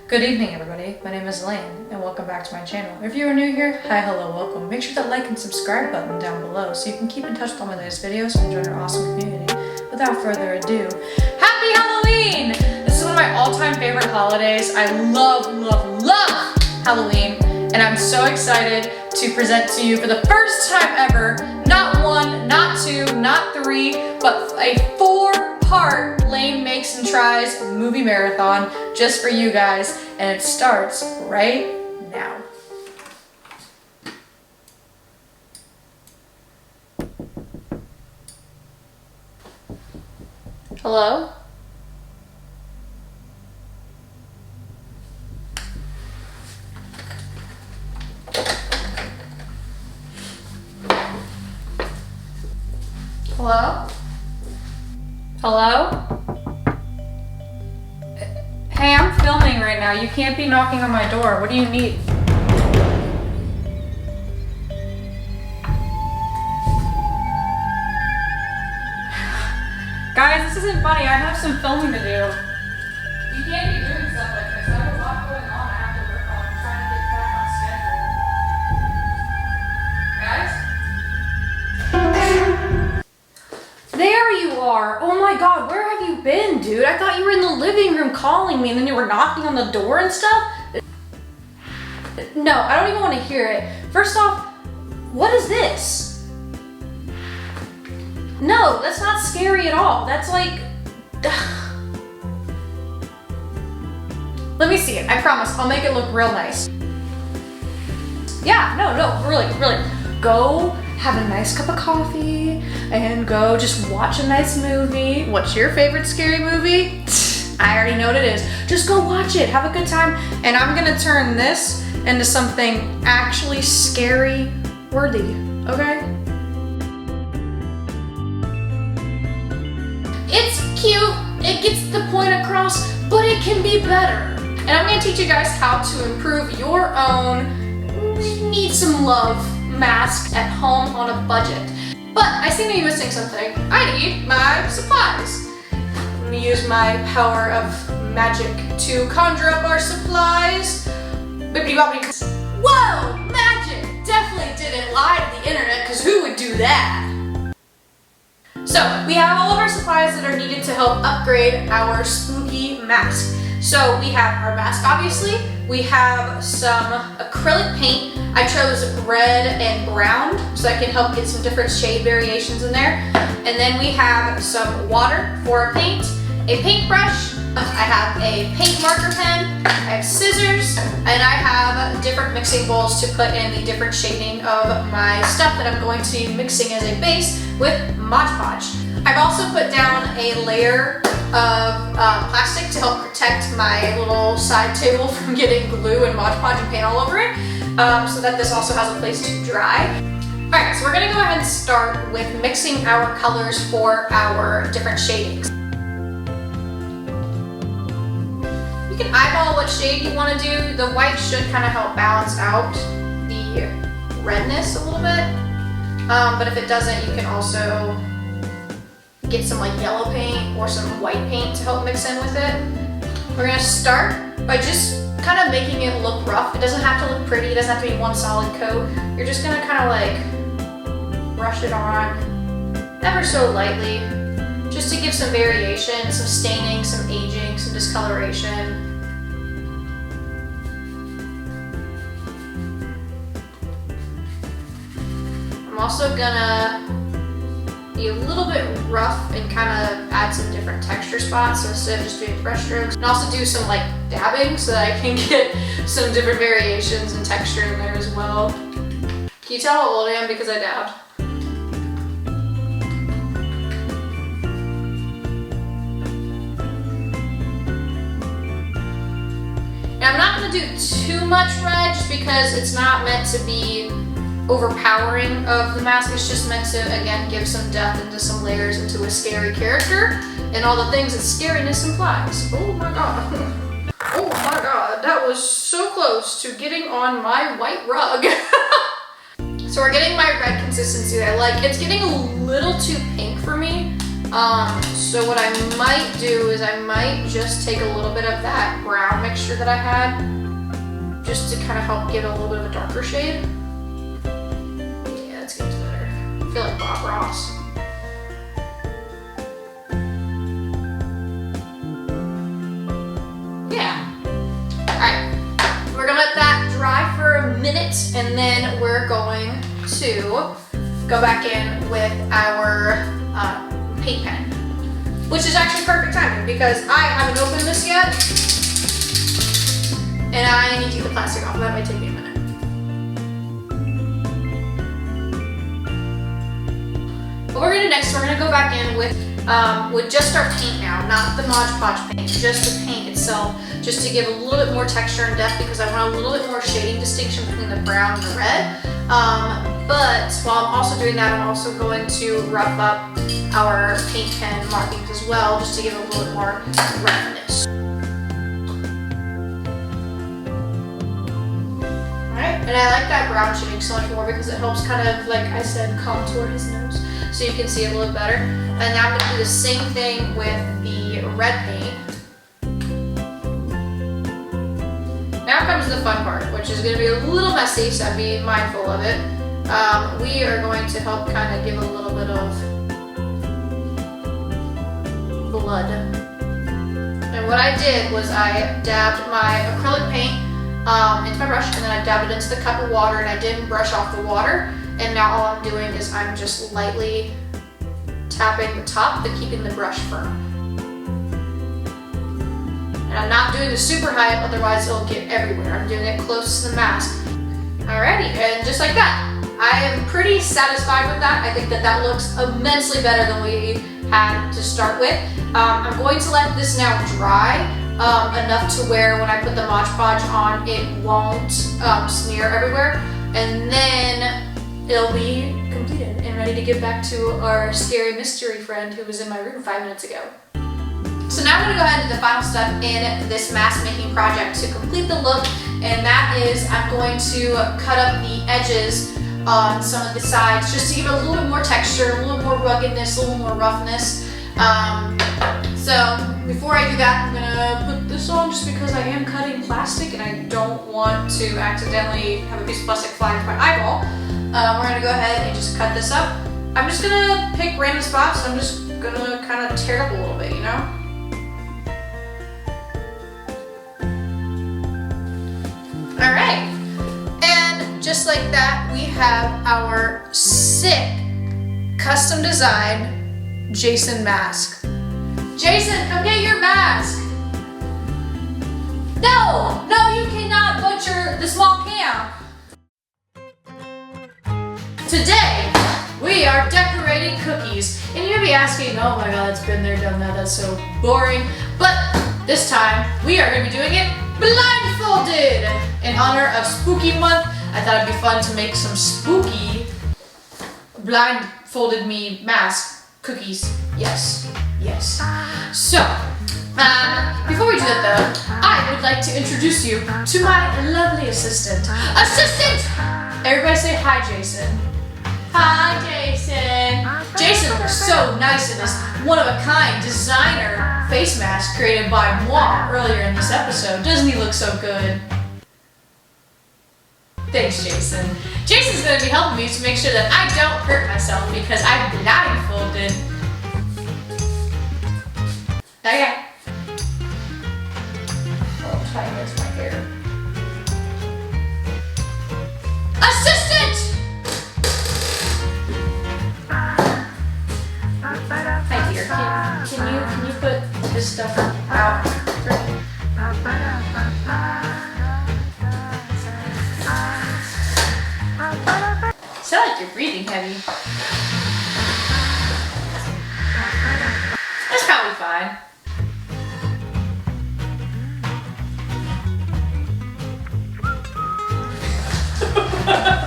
Good evening, everybody. My name is Elaine, and welcome back to my channel. If you are new here, hi, hello, welcome. Make sure to like and subscribe button down below so you can keep in touch with all my latest videos and join our awesome community. Without further ado, Happy Halloween! This is one of my all-time favorite holidays. I love Halloween, and I'm so excited to present to you for the first time ever, not one, not two, not three, but a four-part Lane Makes and Tries movie marathon just for you guys, and it starts right now. Hello? Hello? Hello? Hey, I'm filming right now. You can't be knocking on my door. What do you need? Guys, this isn't funny. I have some filming to do. You can't be doing stuff like this. I have a lot going on I have to work on. I'm trying to get back on schedule. Guys? There you are. Oh my god, where have you been, dude? I thought you were in the living room calling me and then you were knocking on the door and stuff. No, I don't even want to hear it. First off, what is this? No, that's not scary at all. That's like... Let me see it. I promise. I'll make it look real nice. Yeah, no, really. Go have a nice cup of coffee and go just watch a nice movie. What's your favorite scary movie? I already know what it is. Just go watch it. Have a good time. And I'm gonna turn this into something actually scary worthy, okay? It's cute, it gets the point across, but it can be better. And I'm gonna teach you guys how to improve your own need some love mask at home on a budget. But I seem to be missing something. I need my supplies. I'm gonna use my power of magic to conjure up our supplies. Bippity boppity. Whoa, magic! Definitely didn't lie to the internet, because who would do that? So, we have all of our supplies that are needed to help upgrade our spooky mask. So, we have our mask, obviously. We have some acrylic paint. I chose red and brown, so I can help get some different shade variations in there. And then we have some water for our paint, a paintbrush, I have a paint marker pen, I have scissors, and I have different mixing bowls to put in the different shading of my stuff that I'm going to be mixing as a base with Mod Podge. I've also put down a layer of plastic to help protect my little side table from getting glue and Mod Podge and paint all over it, so that this also has a place to dry. Alright, so we're going to go ahead and start with mixing our colors for our different shadings. You can eyeball what shade you want to do. The white should kind of help balance out the redness a little bit. But if it doesn't, you can also get some like yellow paint or some white paint to help mix in with it. We're going to start by just kind of making it look rough. It doesn't have to look pretty. It doesn't have to be one solid coat. You're just going to kind of like brush it on ever so lightly, just to give some variation, some staining, some aging, some discoloration. I'm also gonna be a little bit rough and kind of add some different texture spots, so instead of just doing brush strokes. And also do some like dabbing so that I can get some different variations and texture in there as well. Can you tell how old I am because I dabbed? I'm not going to do too much red just because it's not meant to be overpowering of the mask. It's just meant to, again, give some depth into some layers into a scary character and all the things that scariness implies. Oh my god. Oh my god, that was so close to getting on my white rug. So we're getting my red consistency that I like. It's getting a little too pink for me. So what I might do is I might just take a little bit of that brown mixture that I had, just to kind of help give it a little bit of a darker shade. Yeah, that's getting better. I feel like Bob Ross. Yeah. Alright. We're gonna let that dry for a minute, and then we're going to go back in with our paint pen, which is actually perfect timing because I haven't opened this yet, and I need to get the plastic off. That might take me a minute. What we're gonna do next, we're gonna go back in with just our paint now, not the Mod Podge paint, just the paint itself, just to give a little bit more texture and depth because I want a little bit more shading distinction between the brown and the red. But while I'm also doing that, I'm also going to rough up our paint pen markings as well, just to give it a little bit more roughness. Alright, and I like that brown shading so much more because it helps kind of, like I said, contour his nose so you can see it a little better. And now I'm going to do the same thing with the red paint. Now comes the fun part, which is going to be a little messy, so be mindful of it. We are going to help kind of give a little bit of blood. And what I did was I dabbed my acrylic paint into my brush, and then I dabbed it into the cup of water, and I didn't brush off the water. And now all I'm doing is I'm just lightly tapping the top, but keeping the brush firm. And I'm not doing it super high up, otherwise it'll get everywhere. I'm doing it close to the mask. Alrighty, and just like that. I am pretty satisfied with that. I think that that looks immensely better than we had to start with. I'm going to let this now dry enough to where when I put the Mod Podge on, it won't smear everywhere. And then it'll be completed and ready to give back to our scary mystery friend who was in my room 5 minutes ago. So now I'm going to go ahead and do the final step in this mask making project to complete the look, and that is I'm going to cut up the edges on some of the sides just to give it a little bit more texture, a little more ruggedness, a little more roughness. So before I do that, I'm going to put this on just because I am cutting plastic and I don't want to accidentally have a piece of plastic fly into my eyeball. We're going to go ahead and just cut this up. I'm just going to pick random spots. I'm just going to kind of tear it up a little bit, you know? Alright, and just like that, we have our sick, custom designed Jason mask. Jason, come get your mask! No, you cannot butcher the small camp! Today, we are decorating cookies. And you may be asking, oh my god, it's been there, done that, that's so boring. But this time, we are going to be doing it blindfolded! In honor of Spooky Month, I thought it'd be fun to make some spooky blindfolded me mask cookies. Yes. So, before we do that though, I would like to introduce you to my lovely assistant. Everybody say hi, Jason. Hi, Jason. Jason looks so nice in this one-of-a-kind designer face mask created by MarAa earlier in this episode. Doesn't he look so good? Thanks, Jason. Jason's going to be helping me to make sure that I don't hurt myself because I'm blindfolded. Okay. Oh, tiny is my hair. Assistant! Hi dear, can you put this stuff out for me? Sound like you're breathing heavy. That's probably fine.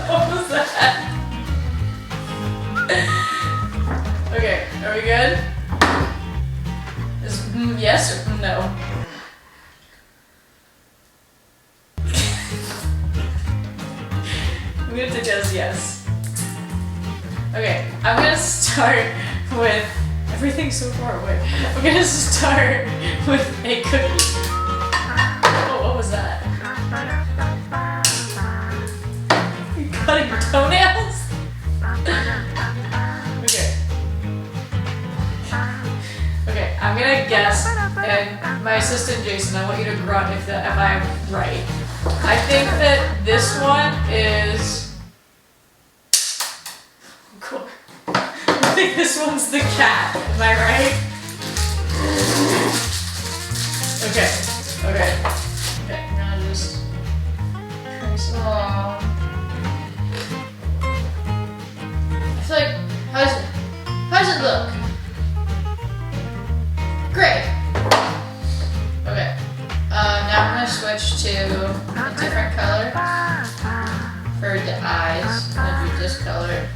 What was that? Okay, are we good? Is yes or no? I'm gonna take that as yes. Okay, I'm gonna start with Everything's so far away. I'm gonna start with a cookie. Oh, what was that? You cutting your toenails? Okay. Okay, I'm gonna guess, and my assistant Jason, I want you to grunt if I'm right. I think that this one is... Cool. I think this one's the cat. Am I right? Okay. Okay. Okay. Now just trace along. I feel like how does it look? Great. Okay. Now I'm gonna switch to a different color for the eyes. I'm gonna do this color.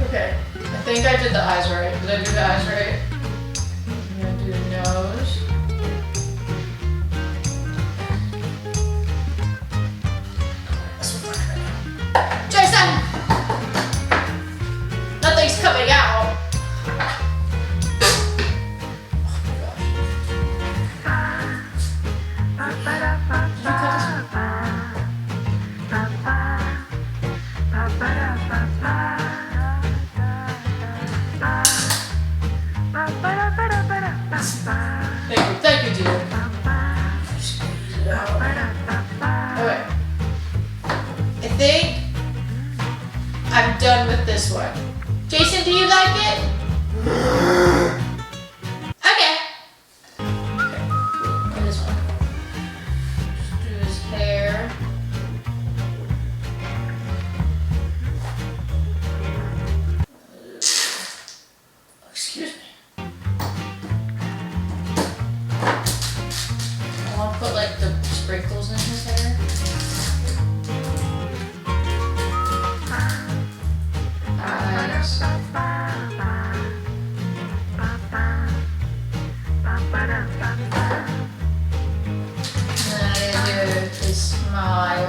Okay, I think I did the eyes right. Did I do the eyes right? I'm gonna do the nose. Jason! Nothing's coming out. Thank you, dear. Okay. I think I'm done with this one. Jason, do you like it? Okay. And this one. Just do his hair. Excuse me. I want to put like the sprinkles in his hair. Eyes. And then I'm gonna do his smile.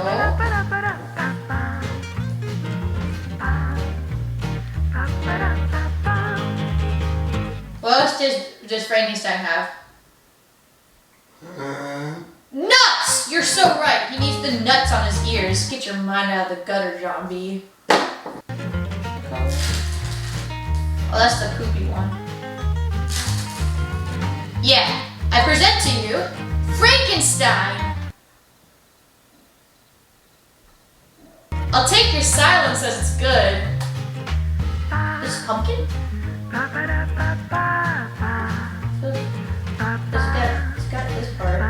What else does Frankenstein have? Nuts! You're so right. He needs the nuts on his ears. Get your mind out of the gutter, zombie. Oh, that's the poopy one. Yeah, I present to you Frankenstein. I'll take your silence as it's good. This pumpkin? It's got this part.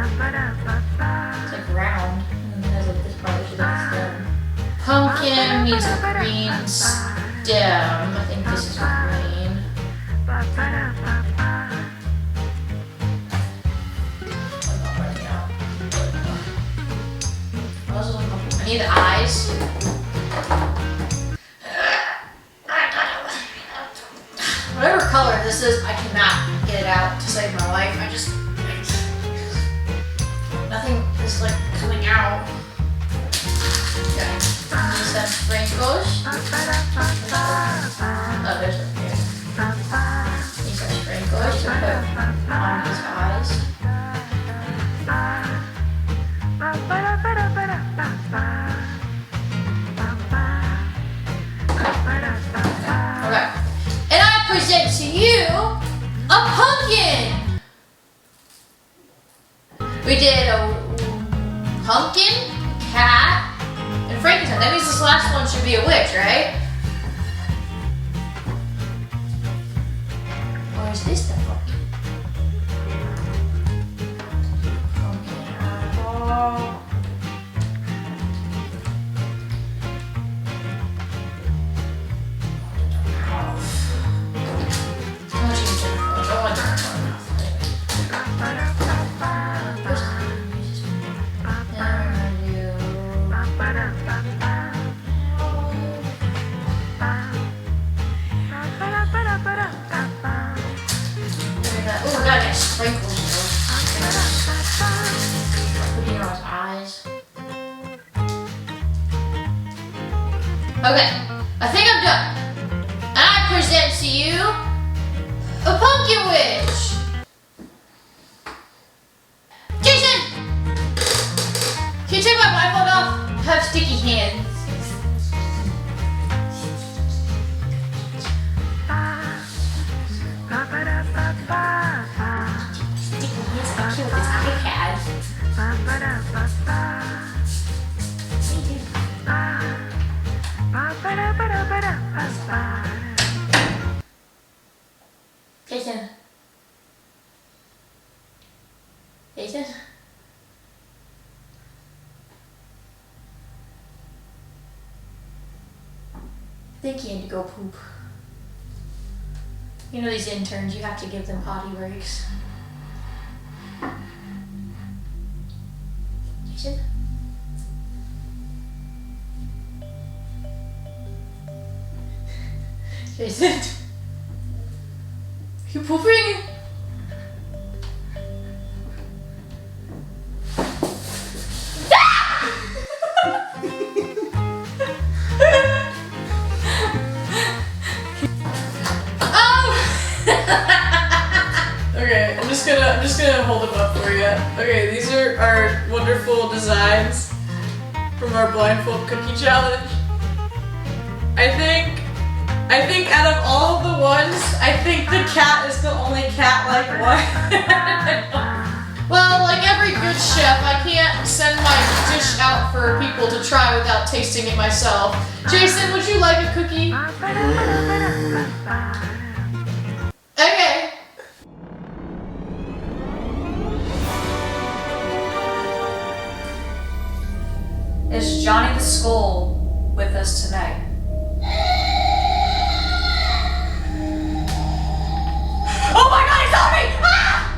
It's like round. And then there's like this part which is like stem. Pumpkin needs a green stem. I think this is green. I'm not running out. I need the eyes. Whatever color this is, I cannot get it out to save my life. Nothing is like coming out. Okay. These are sprinkles. Oh, there's one here. These are sprinkles to put on his eyes. Okay. And I present to you a pumpkin. We did a pumpkin, cat, and Frankenstein. That means this last one should be a witch, right? Or is this the pumpkin? Pumpkin apple. Okay, I think I'm done. And I present to you a pumpkin witch. Jason! Can you take my blindfold off? I have sticky hands. Sticky hands, I can't with this iPad. Jason. Jason? I think he had to go poop. You know these interns, you have to give them potty breaks. Jason? Jason? Are you pooping? Okay, I'm just gonna hold them up for you. Okay, these are our wonderful designs from our blindfold cookie challenge. I think out of all of the ones, I think the cat is the only cat-like one. Well, like every good chef, I can't send my dish out for people to try without tasting it myself. Jason, would you like a cookie? Okay. Is Johnny the Skull with us tonight? Oh my god, he saw me! Ah!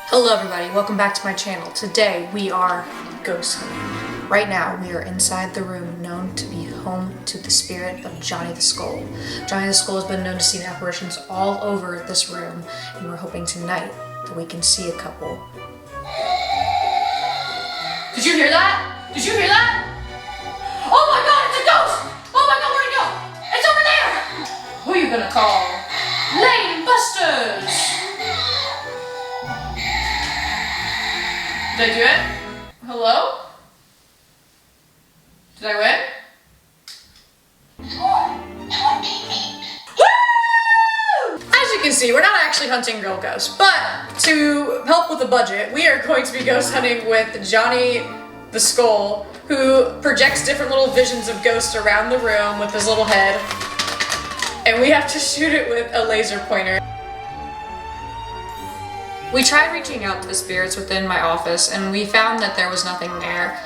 Hello everybody, welcome back to my channel. Today we are ghost hunting. Right now we are inside the room known to be home to the spirit of Johnny the Skull. Johnny the Skull has been known to see apparitions all over this room, and we're hoping tonight that we can see a couple. Did you hear that? Did you hear that? Oh my god, it's a ghost! Oh my god, where'd it go? It's over there! Who are you gonna call? Lane Busters! Did I do it? Hello? Did I win? As you can see, we're not actually hunting real ghosts, but to help with the budget, we are going to be ghost hunting with Johnny the Skull, who projects different little visions of ghosts around the room with his little head, and we have to shoot it with a laser pointer. We tried reaching out to the spirits within my office, and we found that there was nothing there.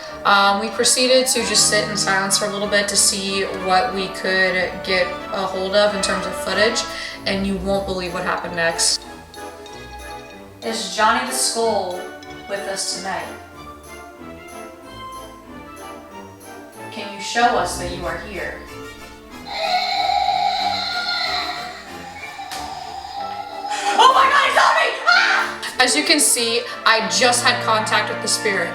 We proceeded to just sit in silence for a little bit to see what we could get a hold of in terms of footage, and you won't believe what happened next. Is Johnny the Skull with us tonight? Can you show us that you are here? Oh my god, he saw me! Ah! As you can see, I just had contact with the spirit.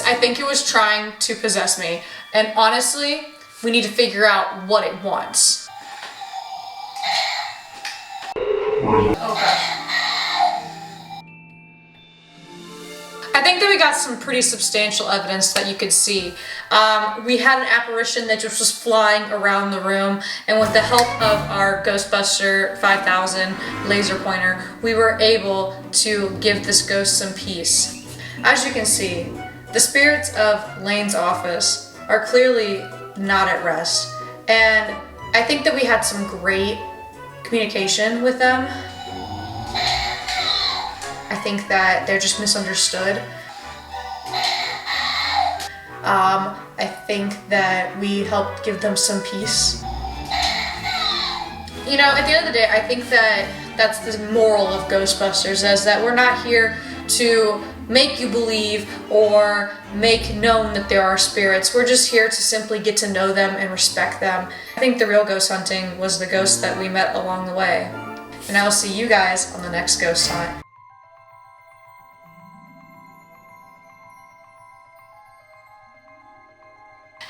I think it was trying to possess me, and honestly, we need to figure out what it wants. Okay. I think that we got some pretty substantial evidence that you could see. We had an apparition that just was flying around the room, and with the help of our Ghostbuster 5000 laser pointer, we were able to give this ghost some peace. As you can see, the spirits of Lane's office are clearly not at rest, and I think that we had some great communication with them. I think that they're just misunderstood. I think that we helped give them some peace. You know, at the end of the day, I think that that's the moral of Ghostbusters, is that we're not here to make you believe or make known that there are spirits. We're just here to simply get to know them and respect them. I think the real ghost hunting was the ghosts that we met along the way. And I will see you guys on the next ghost hunt.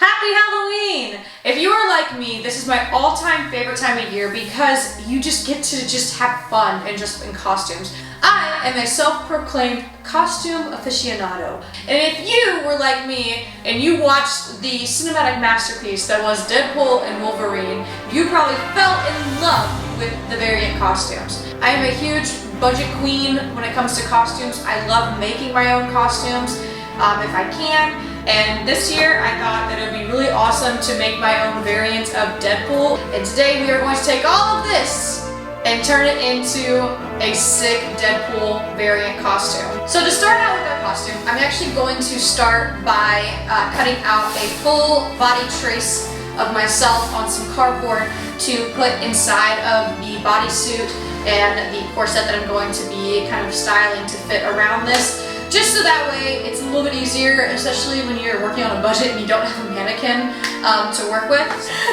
Happy Halloween! If you are like me, this is my all-time favorite time of year because you just get to just have fun and just in costumes. I am a self-proclaimed costume aficionado. And if you were like me and you watched the cinematic masterpiece that was Deadpool and Wolverine, you probably fell in love with the variant costumes. I am a huge budget queen when it comes to costumes. I love making my own costumes if I can. And this year I thought that it would be really awesome to make my own variant of Deadpool. And today we are going to take all of this and turn it into a sick Deadpool variant costume. So to start out with our costume, I'm actually going to start by cutting out a full body trace of myself on some cardboard to put inside of the bodysuit and the corset that I'm going to be kind of styling to fit around this. Just so that way it's a little bit easier, especially when you're working on a budget and you don't have a mannequin to work with.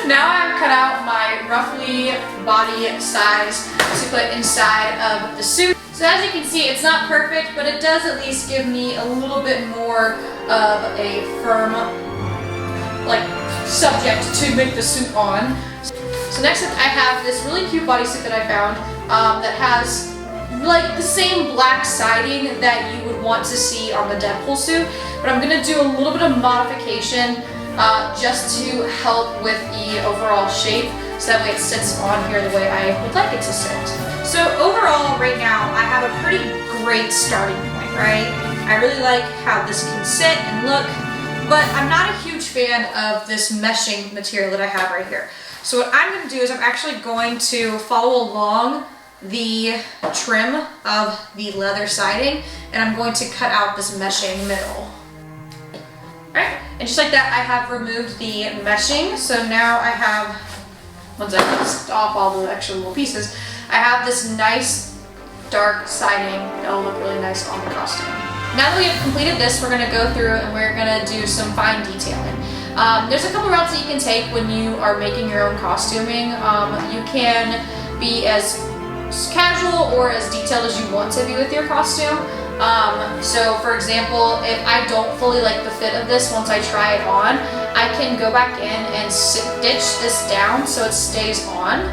Now I've cut out my roughly body size to put inside of the suit. So as you can see, it's not perfect, but it does at least give me a little bit more of a firm, like, subject to make the suit on. So next up I have this really cute bodysuit that I found that has like the same black siding that you would want to see on the Deadpool suit, but I'm gonna do a little bit of modification just to help with the overall shape, so that way it sits on here the way I would like it to sit. So overall, right now, I have a pretty great starting point, right? I really like how this can sit and look, but I'm not a huge fan of this meshing material that I have right here. So what I'm gonna do is I'm actually going to follow along the trim of the leather siding, and I'm going to cut out this meshing middle. Alright, and just like that I have removed the meshing, so now I have, once I off all the extra little pieces, I have this nice dark siding that will look really nice on the costume. Now that we have completed this, we're going to go through and we're going to do some fine detailing. There's a couple routes that you can take when you are making your own costuming. You can be as casual or as detailed as you want to be with your costume. So for example, if I don't fully like the fit of this once I try it on, I can go back in and stitch this down so it stays on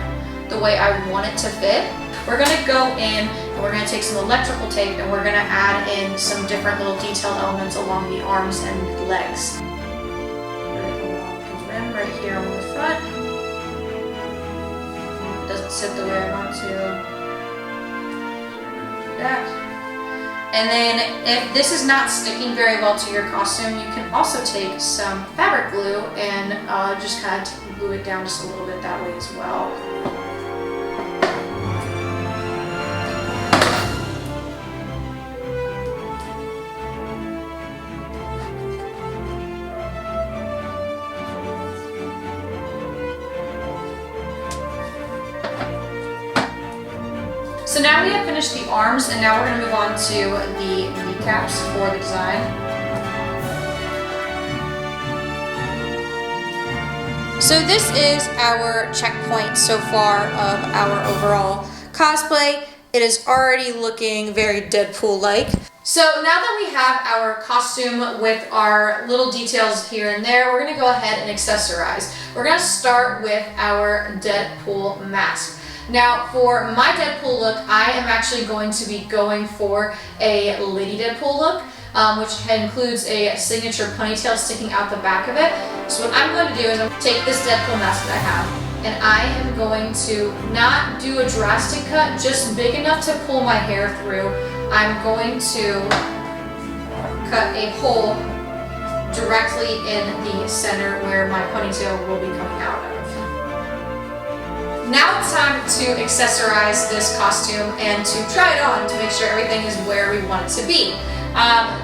the way I want it to fit. We're going to go in and we're going to take some electrical tape and we're going to add in some different little detailed elements along the arms and legs. Rim right here on the front. Doesn't sit the way I want to. That. And then if this is not sticking very well to your costume, you can also take some fabric glue and just kind of glue it down just a little bit that way as well. So now we have finished the arms, and now we're going to move on to the kneecaps for the design. So this is our checkpoint so far of our overall cosplay. It is already looking very Deadpool-like. So now that we have our costume with our little details here and there, we're going to go ahead and accessorize. We're going to start with our Deadpool mask. Now for my Deadpool look, I am actually going to be going for a Lady Deadpool look, which includes a signature ponytail sticking out the back of it. So what I'm going to do is I'm going to take this Deadpool mask that I have, and I am going to not do a drastic cut, just big enough to pull my hair through. I'm going to cut a hole directly in the center where my ponytail will be coming out of. Now it's time to accessorize this costume and to try it on to make sure everything is where we want it to be.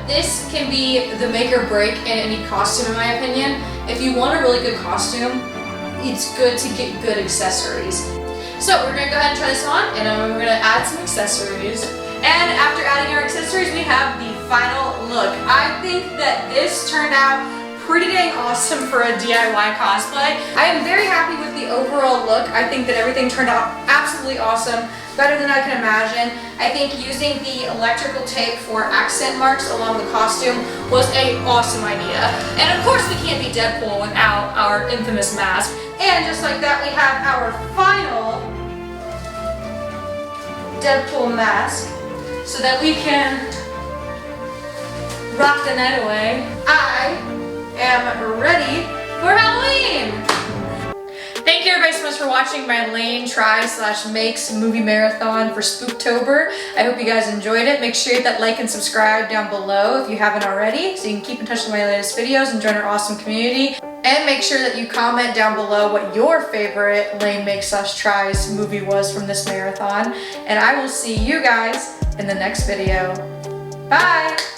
This can be the make or break in any costume, in my opinion. If you want a really good costume, it's good to get good accessories. So we're going to go ahead and try this on, and we're going to add some accessories. And after adding our accessories, we have the final look. I think that this turned out pretty dang awesome for a DIY cosplay. I am very happy with the overall look. I think that everything turned out absolutely awesome, better than I can imagine. I think using the electrical tape for accent marks along the costume was an awesome idea. And of course we can't be Deadpool without our infamous mask. And just like that, we have our final Deadpool mask so that we can rock the night away. I am ready for Halloween! Thank you everybody so much for watching my Lane Try/Makes movie marathon for Spook-Tober. I hope you guys enjoyed it. Make sure you hit that like and subscribe down below if you haven't already, so you can keep in touch with my latest videos and join our awesome community. And make sure that you comment down below what your favorite Lane Makes/Tries movie was from this marathon. And I will see you guys in the next video. Bye!